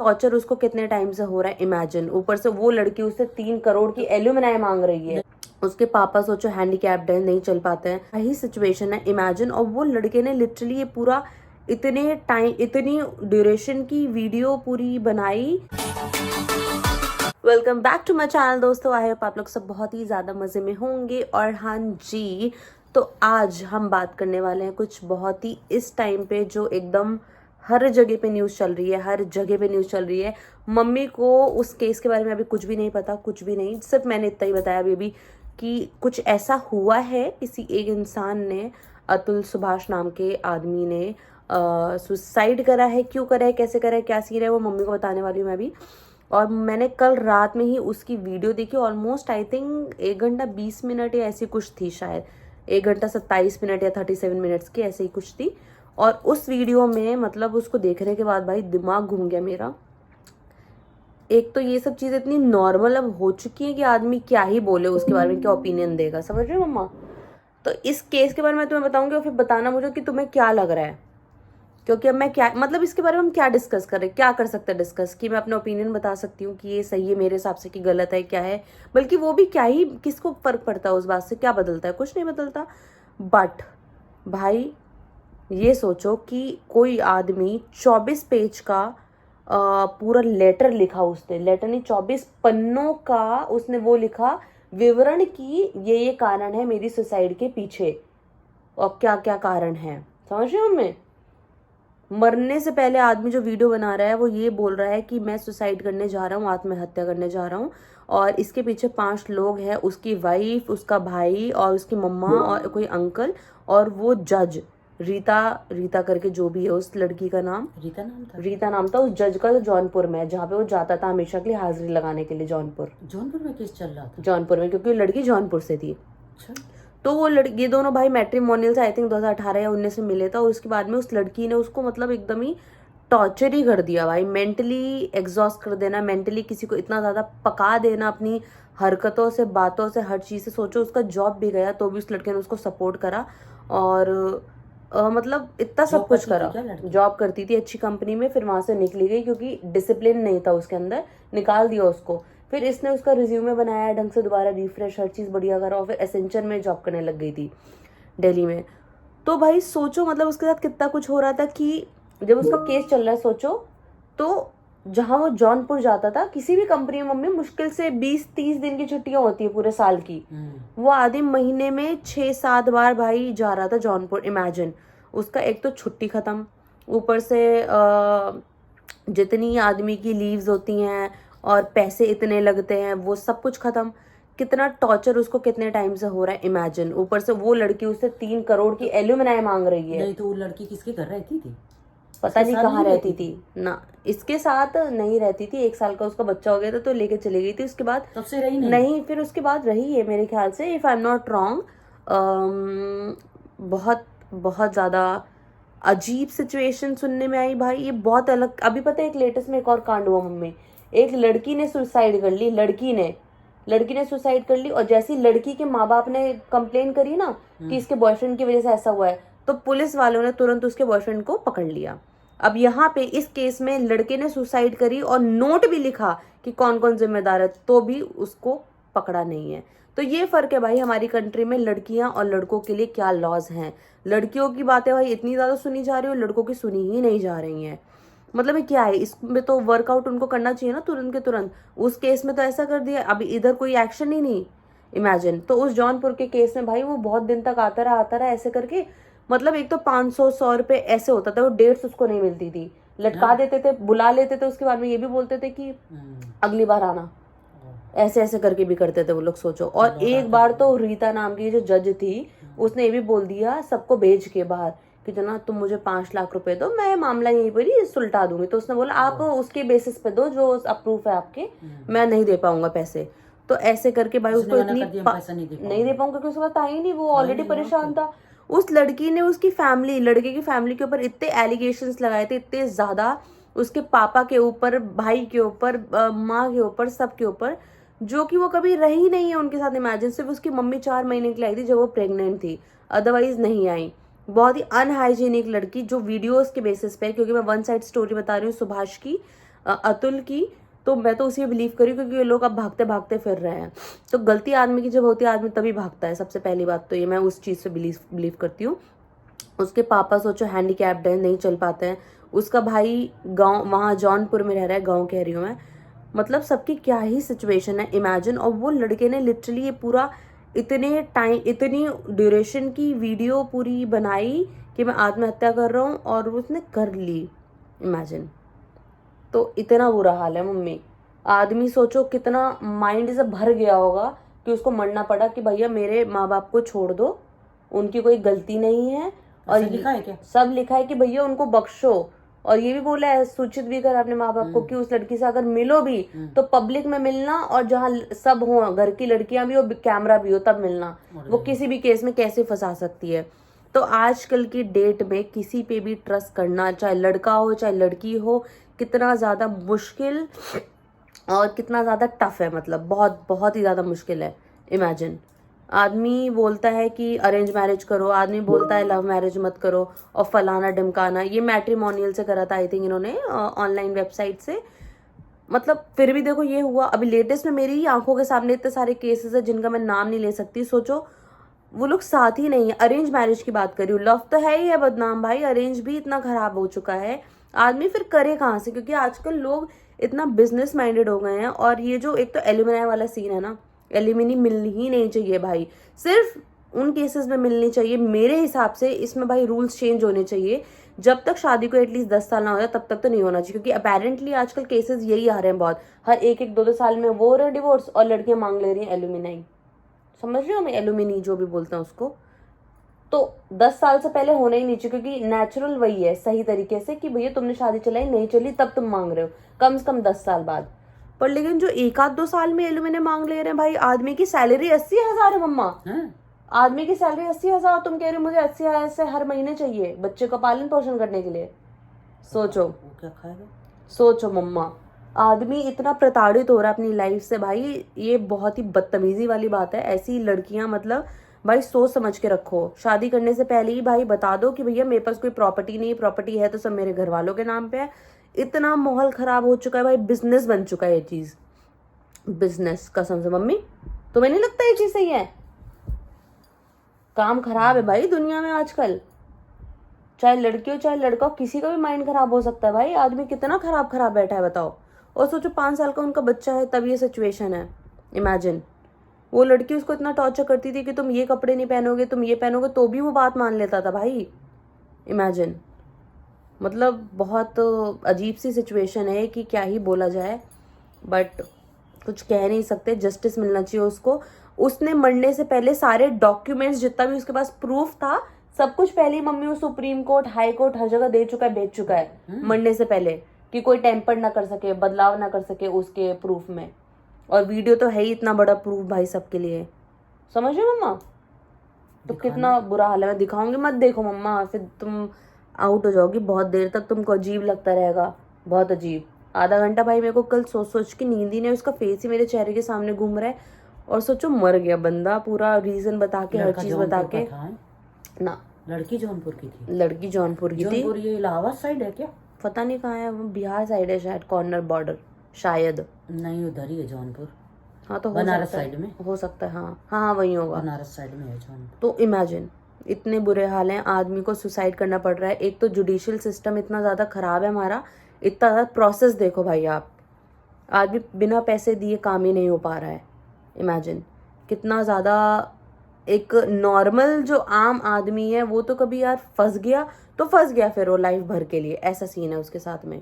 Torture उसको कितने time से हो रहा है इमेजिन। ऊपर से वो लड़की उससे 3 करोड़ की एल्यूमिनाई मांग रही है। उसके पापा सोचो हैंडीकैप्ड है, नहीं चल पाते हैं, यही सिचुएशन है इमेजिन। और वो लड़के ने लिटरली ये पूरा इतने टाइम, इतनी ड्यूरेशन की वीडियो पूरी बनाई। Welcome back to my channel दोस्तों, आई होप आप लोग सब बहुत ही ज़्यादा मज़े में होंगे। और हाँ जी, तो आज हम बात करने वाले हैं कुछ बहुत ही इस टाइम पे जो एकदम हर जगह पे न्यूज़ चल रही है, हर जगह पे न्यूज़ चल रही है। मम्मी को उस केस के बारे में अभी कुछ भी नहीं पता, कुछ भी नहीं, सिर्फ मैंने इतना ही बताया अभी कि कुछ ऐसा हुआ है, किसी एक इंसान ने, अतुल सुभाष नाम के आदमी ने सुसाइड करा है। क्यों करा है, कैसे करा है, क्या सीन है, वो मम्मी को बताने वाली हूँ मैं अभी। और मैंने कल रात में ही उसकी वीडियो देखी, ऑलमोस्ट आई थिंक 1 घंटा 20 मिनट या ऐसी कुछ थी, शायद 1 घंटा 27 मिनट या 37 मिनट्स की ऐसे ही कुछ थी। और उस वीडियो में मतलब उसको देखने के बाद भाई दिमाग घूम गया मेरा। एक तो ये सब चीज़ें इतनी नॉर्मल अब हो चुकी हैं कि आदमी क्या ही बोले, उसके बारे में क्या ओपिनियन देगा, समझ रहे हो मम्मा। तो इस केस के बारे में तुम्हें बताऊंगी और फिर बताना मुझे कि तुम्हें क्या लग रहा है, क्योंकि अब मैं क्या मतलब इसके बारे में हम क्या डिस्कस करें, क्या कर सकते हैं डिस्कस, कि मैं अपना ओपिनियन बता सकती हूँ कि ये सही है मेरे हिसाब से कि गलत है, क्या है। बल्कि वो भी क्या ही, किसको फर्क पड़ता है उस बात से, क्या बदलता है, कुछ नहीं बदलता। बट भाई ये सोचो कि कोई आदमी 24 पेज का पूरा लेटर लिखा, उसने लेटर नहीं 24 पन्नों का उसने वो लिखा विवरण की ये कारण है मेरी सुसाइड के पीछे और क्या क्या कारण है, समझ रहे हो। मैं मरने से पहले आदमी जो वीडियो बना रहा है वो ये बोल रहा है कि मैं सुसाइड करने जा रहा हूँ, आत्महत्या करने जा रहा हूँ, और इसके पीछे 5 लोग हैं, उसकी वाइफ, उसका भाई और उसकी मम्मा और कोई अंकल और वो जज रीता करके जो भी है, उस लड़की का नाम रीता नाम था उस जज का, जो जौनपुर में है, जहाँ पे वो जाता था हमेशा के लिए हाजिरी लगाने के लिए। जौनपुर में केस चल रहा था, जौनपुर में, क्योंकि लड़की जौनपुर से थी। तो वो ये दोनों भाई मैट्रिमोनियल से आई थिंक 2018 या 19 में मिले था। और उसके बाद में उस लड़की ने उसको मतलब एकदम ही टॉर्चर ही कर दिया भाई, मेंटली एग्जॉस्ट कर देना, मेंटली किसी को इतना ज़्यादा पका देना अपनी हरकतों से, बातों से, हर चीज़ से। सोचो उसका जॉब भी गया तो भी उस लड़के ने उसको सपोर्ट करा और मतलब इतना सब कुछ करा। जॉब करती थी अच्छी कंपनी में, फिर वहाँ से निकली गई क्योंकि डिसिप्लिन नहीं था उसके अंदर, निकाल दिया उसको। फिर इसने उसका रिज्यूमे बनाया ढंग से, दोबारा रिफ्रेश, हर चीज़ बढ़िया करा और फिर एसेंचर में जॉब करने लग गई थी दिल्ली में। तो भाई सोचो मतलब उसके साथ कितना कुछ हो रहा था कि जब उसका केस चल रहा है, सोचो तो जहाँ वो जौनपुर जाता था किसी भी कंपनी में, मम्मी मुश्किल से 20-30 दिन की छुट्टियां होती है पूरे साल की, वो आधे महीने में 6-7 बार भाई जा रहा था जौनपुर। इमेजिन, उसका एक तो छुट्टी खत्म, ऊपर से जितनी आदमी की लीव्स होती हैं और पैसे इतने लगते हैं, वो सब कुछ खत्म। कितना टॉर्चर उसको कितने टाइम से हो रहा है इमेजिन। ऊपर से वो लड़की उससे 3 करोड़ की एल्यूमिनाई मांग रही है। नहीं तो वो लड़की किसके घर रहती थी, पता नहीं कहाँ रहती थी ना, इसके साथ नहीं रहती थी। 1 साल का उसका बच्चा हो गया था तो लेके चली गई थी। उसके बाद तब से रही नहीं, फिर उसके बाद रही है मेरे ख्याल से, if I am not wrong. बहुत बहुत ज़्यादा अजीब सिचुएशन सुनने में आई भाई, ये बहुत अलग। अभी पता है एक लेटेस्ट में एक और कांड हुआ मम्मी, एक लड़की ने सुसाइड कर ली, लड़की ने सुसाइड कर ली। और जैसी लड़की के माँ बाप ने कंप्लेन करी ना कि इसके बॉयफ्रेंड की वजह से ऐसा हुआ है, तो पुलिस वालों ने तुरंत उसके बॉयफ्रेंड को पकड़ लिया। अब यहाँ पे इस केस में लड़के ने सुसाइड करी और नोट भी लिखा कि कौन कौन जिम्मेदार है, तो भी उसको पकड़ा नहीं है। तो ये फर्क है भाई हमारी कंट्री में लड़कियां और लड़कों के लिए क्या लॉज हैं। लड़कियों की बातें भाई इतनी ज्यादा सुनी जा रही है और लड़कों की सुनी ही नहीं जा रही हैं। मतलब ये क्या है, इसमें तो वर्कआउट उनको करना चाहिए ना तुरंत के तुरंत। उस केस में तो ऐसा कर दिया, अभी इधर कोई एक्शन ही नहीं। इमेजिन, तो उस जौनपुर के केस में भाई वो बहुत दिन तक आता रहा ऐसे करके। मतलब एक तो 500-100 रुपए ऐसे होता था, वो 150 उसको नहीं मिलती थी, लटका देते थे, बुला लेते थे। उसके बाद में ये भी बोलते थे कि अगली बार आना, ऐसे ऐसे करके भी करते थे वो लोग, सोचो। और एक बार तो रीता नाम की जो जज थी, उसने ये भी बोल दिया सबको भेज के बाहर कि जना तुम मुझे 5 लाख रुपए दो, मैं मामला यहीं पर ही सुलटा दूंगी। तो उसने बोला आप उसके बेसिस पे दो जो अप्रूफ है आपके, मैं नहीं दे पाऊंगा पैसे। तो ऐसे करके भाई उसको इतनी नहीं दे पाऊंगा क्योंकि उसके पास था ही नहीं, वो ऑलरेडी परेशान था। उस लड़की ने उसकी फैमिली, लड़के की फैमिली के ऊपर इतने एलिगेशंस लगाए थे, इतने ज्यादा, उसके पापा के ऊपर, भाई के ऊपर, माँ के ऊपर, सबके ऊपर, जो कि वो कभी रही नहीं है उनके साथ। इमेजिन, सिर्फ उसकी मम्मी 4 महीने के लिए आई थी जब वो प्रेग्नेंट थी, अदरवाइज नहीं आई। बहुत ही अनहाइजीनिक लड़की, जो वीडियोस के बेसिस पे, क्योंकि मैं वन साइड स्टोरी बता रही हूँ सुभाष की, अतुल की, तो मैं तो उसी बिलीव करी क्योंकि ये लोग अब भागते भागते फिर रहे हैं। तो गलती आदमी की जब होती है आदमी तभी भागता है, सबसे पहली बात तो ये मैं उस चीज़ से बिलीव करती हूँ। उसके पापा सोचो हैंडीकैप्ड है, नहीं चल पाते हैं। उसका भाई गांव वहाँ जौनपुर में रह रहा है, गांव कह रही हूँ मैं। मतलब सबकी क्या ही सिचुएशन है, इमेजिन। और वो लड़के ने लिटरली ये पूरा इतने टाइम, इतनी ड्यूरेशन की वीडियो पूरी बनाई कि मैं आत्महत्या कर रहा हूँ, और उसने कर ली। इमेजिन। तो इतना बुरा हाल है मम्मी। आदमी सोचो कितना माइंड से भर गया होगा कि उसको मरना पड़ा कि भैया मेरे माँ बाप को छोड़ दो, उनकी कोई गलती नहीं है। और ऐसा लिखा है क्या? सब लिखा है कि भैया उनको बख्शो। और ये भी बोला है, सूचित भी कर अपने माँ बाप को कि उस लड़की से अगर मिलो भी तो पब्लिक में मिलना, और जहाँ सब हो, घर की लड़कियां भी हो, कैमरा भी हो, तब मिलना। वो किसी भी केस में कैसे फंसा सकती है। तो आजकल की डेट में किसी पे भी ट्रस्ट करना, चाहे लड़का हो चाहे लड़की हो, कितना ज़्यादा मुश्किल और कितना ज़्यादा टफ है। मतलब बहुत बहुत ही ज़्यादा मुश्किल है। इमेजिन। आदमी बोलता है कि अरेंज मैरिज करो, आदमी बोलता है लव मैरिज मत करो, और फलाना ढिमकाना। ये मैट्रिमोनियल से करा था आई थिंक इन्होंने, ऑनलाइन वेबसाइट से। मतलब फिर भी देखो ये हुआ। अभी लेटेस्ट में मेरी ही आंखों के सामने इतने सारे केसेस है जिनका मैं नाम नहीं ले सकती। सोचो वो लोग साथ ही नहीं है। अरेंज मैरिज की बात कर रही हूँ, लव तो है ही है बदनाम भाई, अरेंज भी इतना खराब हो चुका है। आदमी फिर करे कहाँ से, क्योंकि आजकल लोग इतना बिजनेस माइंडेड हो गए हैं। और ये जो एक तो एल्यूमिनाई वाला सीन है ना, एल्यूमिनी मिलनी ही नहीं चाहिए भाई, सिर्फ उन केसेस में मिलनी चाहिए मेरे हिसाब से। इसमें भाई रूल्स चेंज होने चाहिए। जब तक शादी को एटलीस्ट 10 साल ना हो जाए तब तक तो नहीं होना चाहिए, क्योंकि अपेरेंटली आजकल केसेस यही आ रहे हैं बहुत। हर एक एक 2-2 साल में वो हो रहा है डिवोर्स, और लड़कियां मांग ले रही हैं एल्यूमिनाई। समझ रहे हो, मैं एल्यूमिनी जो भी बोलते हैं उसको। तो 10 साल से पहले होना ही नहीं चाहिए, क्योंकि नेचुरल वही है सही तरीके से कि भैया तुमने शादी चलाई, नहीं चली तब तुम मांग रहे हो, कम से कम 10 साल बाद। पर लेकिन जो 1-2 साल में एल्यूमिनियम मांग ले रहे हैं भाई, आदमी की सैलरी 80,000 है मम्मा। आदमी की सैलरी 80,000, तुम कह रहे हो मुझे 80,000 से हर महीने चाहिए बच्चे का पालन पोषण करने के लिए। सोचो वो क्या खाएगा? सोचो मम्मा, आदमी इतना प्रताड़ित हो रहा है अपनी लाइफ से भाई। ये बहुत ही बदतमीजी वाली बात है। ऐसी लड़कियां, मतलब भाई सोच समझ के रखो। शादी करने से पहले ही भाई बता दो कि भैया मेरे पास कोई प्रॉपर्टी नहीं, प्रॉपर्टी है तो सब मेरे घर वालों के नाम पे है। इतना माहौल खराब हो चुका है भाई, बिजनेस बन चुका है ये चीज, बिजनेस। कसम से मम्मी, तुम्हें नहीं लगता ये चीज सही है? काम खराब है भाई दुनिया में आजकल, चाहे लड़की हो चाहे लड़का हो, किसी का भी माइंड खराब हो सकता है भाई। आदमी कितना खराब खराब बैठा है बताओ। और सोचो 5 साल का उनका बच्चा है तब ये सिचुएशन है। इमेजिन। वो लड़की उसको इतना टॉर्चर करती थी कि तुम ये कपड़े नहीं पहनोगे, तुम ये पहनोगे, तो भी वो बात मान लेता था भाई। इमेजिन। मतलब बहुत अजीब सी सिचुएशन है कि क्या ही बोला जाए, बट कुछ कह नहीं सकते। जस्टिस मिलना चाहिए उसको। उसने मरने से पहले सारे डॉक्यूमेंट्स, जितना भी उसके पास प्रूफ था, सब कुछ पहले ही मम्मी वो सुप्रीम कोर्ट, हाई कोर्ट, हर जगह दे चुका है, भेज चुका है मरने से पहले, कि कोई टेम्पर ना कर सके, बदलाव ना कर सके उसके प्रूफ में। और वीडियो तो है ही इतना बड़ा प्रूफ भाई सबके लिए। समझ रहे हो मम्मा? तो कितना बुरा हाल है। मैं दिखाऊंगी, मत देखो मम्मा, फिर तुम आउट हो जाओगी। बहुत देर तक तुमको अजीब लगता रहेगा, बहुत अजीब। आधा घंटा भाई मेरे को कल सोच सोच के नींद ही नहीं, उसका फेस ही मेरे चेहरे के सामने घूम रहा है। और सोचो मर गया बंदा, पूरा रीजन बता के, हर चीज बता के ना। लड़की जौनपुर की थी? लड़की जौनपुर की थी। जौनपुर ये इलाहाबाद साइड है क्या? पता नहीं कहाँ है, वो बिहार साइड है शायद, कॉर्नर बॉर्डर शायद। नहीं, उधर ही है जौनपुर। हाँ तो बनारस साइड में हो सकता है। हाँ हाँ वही होगा, बनारस साइड में है जौनपुर। तो इमेजिन, इतने बुरे हाल हैं, आदमी को सुसाइड करना पड़ रहा है। एक तो जुडिशियल सिस्टम इतना ज़्यादा ख़राब है हमारा, इतना ज़्यादा प्रोसेस देखो भाई आप, आदमी बिना पैसे दिए काम ही नहीं हो पा रहा है। इमेजिन कितना ज़्यादा। एक नॉर्मल जो आम आदमी है वो तो कभी यार फंस गया तो फंस गया, फिर वो लाइफ भर के लिए, ऐसा सीन है उसके साथ में।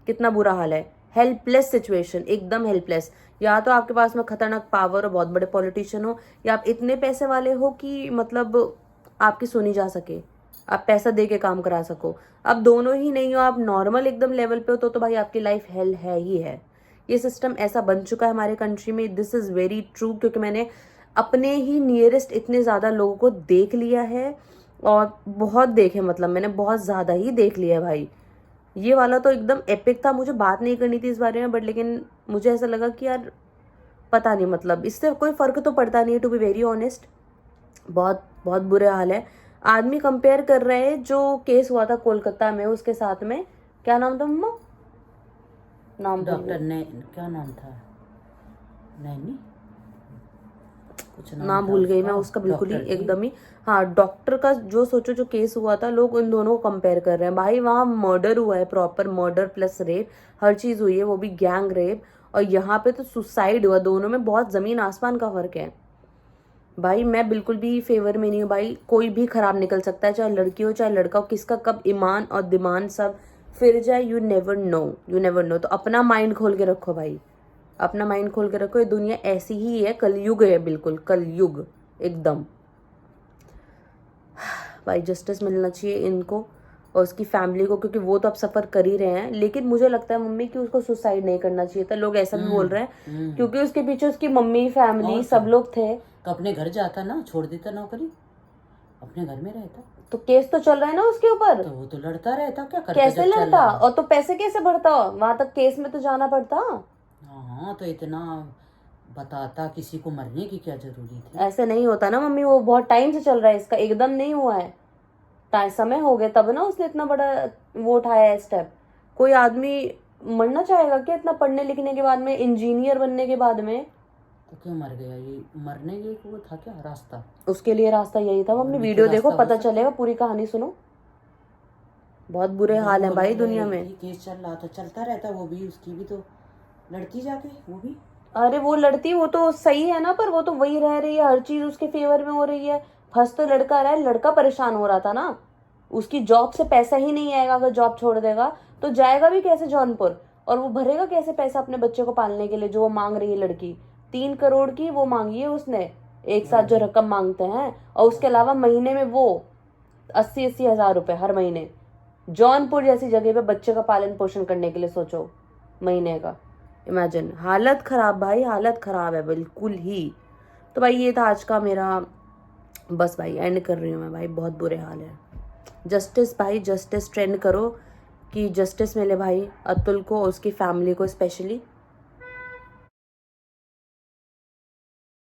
कितना बुरा हाल है, हेल्पलेस सिचुएशन, एकदम हेल्पलेस। या तो आपके पास में खतरनाक पावर और बहुत बड़े पॉलिटिशियन हो, या आप इतने पैसे वाले हो कि मतलब आपकी सुनी जा सके, आप पैसा दे के काम करा सको। अब दोनों ही नहीं हो, आप नॉर्मल एकदम लेवल पे हो, तो भाई आपकी लाइफ हेल है ही है। ये सिस्टम ऐसा बन चुका है हमारे कंट्री में। दिस इज़ वेरी ट्रू, क्योंकि मैंने अपने ही नियरेस्ट इतने ज़्यादा लोगों को देख लिया है, और बहुत देखे, मतलब मैंने बहुत ज़्यादा ही देख लिया है भाई। ये वाला तो एकदम एपिक था। मुझे बात नहीं करनी थी इस बारे में, बट लेकिन मुझे ऐसा लगा कि यार पता नहीं, मतलब इससे कोई फ़र्क तो पड़ता नहीं है, टू बी वेरी ऑनेस्ट। बहुत बहुत बुरे हाल है। आदमी कंपेयर कर रहे हैं जो केस हुआ था कोलकाता में, उसके साथ में, क्या नाम था मम्मा? नाम भूल डॉक्टर ने क्या नाम था, नैनी कुछ नाम था भूल गई मैं उसका, उसका बिल्कुल ही डॉक्टर थी। एकदम ही। हाँ, डॉक्टर का जो सोचो जो केस हुआ था, लोग उन दोनों को कंपेयर कर रहे हैं। भाई वहाँ मर्डर हुआ है, प्रॉपर मर्डर प्लस रेप, हर चीज हुई है, वो भी गैंग रेप। और यहाँ पे तो सुसाइड हुआ। दोनों में बहुत जमीन आसमान का फर्क है भाई। मैं बिल्कुल भी फेवर में नहीं हूँ भाई। कोई भी खराब निकल सकता है, चाहे लड़की हो चाहे लड़का हो। किसका कब ईमान और दिमाग सब फिर जाए, you never know, you never know. तो अपना माइंड खोल के रखो भाई, अपना माइंड खोल के रखो। ये दुनिया ऐसी ही है, कलयुग है, बिल्कुल कलयुग एकदम। भाई जस्टिस मिलना चाहिए इनको और उसकी फैमिली को, क्योंकि वो तो अब सफर कर ही रहे हैं। लेकिन मुझे लगता है मम्मी कि उसको सुसाइड नहीं करना चाहिए था। लोग ऐसा भी बोल रहे हैं क्योंकि उसके पीछे उसकी मम्मी, फैमिली, सब लोग थे। तो अपने घर जाता ना, छोड़ देता नौकरी, अपने घर में रहता। तो केस तो चल रहा है ना उसके ऊपर, तो वो तो लड़ता रहता, क्या करता, कैसे जब चल लड़ता? रहा। और तो पैसे कैसे भरता? वहां तक केस में तो जाना पड़ता। हाँ तो इतना बताता, किसी को मरने की क्या जरूरी थी। ऐसे नहीं होता ना मम्मी, वो बहुत टाइम से चल रहा है, इसका एकदम नहीं हुआ है। टाइम समय हो गया तब ना उसने इतना बड़ा वो उठाया है स्टेप। कोई आदमी मरना चाहेगा क्या इतना पढ़ने लिखने के बाद में, इंजीनियर बनने के बाद में? तो क्यों मर गया? ये मरने ये वो था क्या रास्ता? उसके लिए रास्ता यही था मम्मी। और भी तो वीडियो देखो, रास्ता हो पता सकता चलेगा, पूरी कहानी सुनो। बहुत बुरे हाल है भाई दुनिया में। केस चल रहा तो चलता रहता, वो भी उसकी भी तो लड़ती जाके, वो भी। अरे वो लड़ती, वो तो सही है ना, पर वो तो वही रह रही है, हर चीज उसके फेवर में हो रही है। फंस तो लड़का रहा है, लड़का परेशान हो रहा था ना। उसकी जॉब से पैसा ही नहीं आएगा, अगर जॉब छोड़ देगा तो जाएगा भी कैसे जौनपुर? और वो भरेगा कैसे पैसा अपने बच्चे को पालने के लिए, जो वो मांग रही है लड़की? 3 करोड़ की वो मांगी है उसने, एक साथ जो रकम मांगते हैं। और उसके अलावा महीने में वो 80-80 हजार रुपए हर महीने, जौनपुर जैसी जगह पे बच्चे का पालन पोषण करने के लिए, सोचो महीने का। इमेजिन, हालत खराब भाई, हालत खराब है बिल्कुल ही। तो भाई ये था आज का मेरा, बस भाई एंड कर रही हूँ मैं भाई, बहुत बुरे हाल है। जस्टिस भाई, जस्टिस ट्रेंड करो कि जस्टिस मिले भाई अतुल को और उसकी फैमिली को स्पेशली।